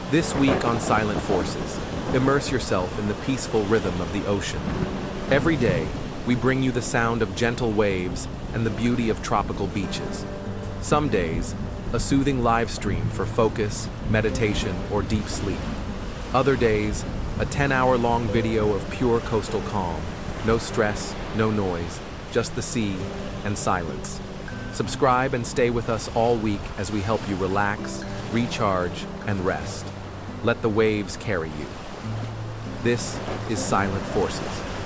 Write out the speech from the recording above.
This week on Silent Forces, immerse yourself in the peaceful rhythm of the ocean. Every day, we bring you the sound of gentle waves and the beauty of tropical beaches. Some days, a soothing live stream for focus, meditation, or deep sleep. Other days, a 10-hour-long video of pure coastal calm. No stress, no noise, just the sea and silence. Subscribe and stay with us all week as we help you relax, recharge, and rest. Let the waves carry you. This is Silent Forces.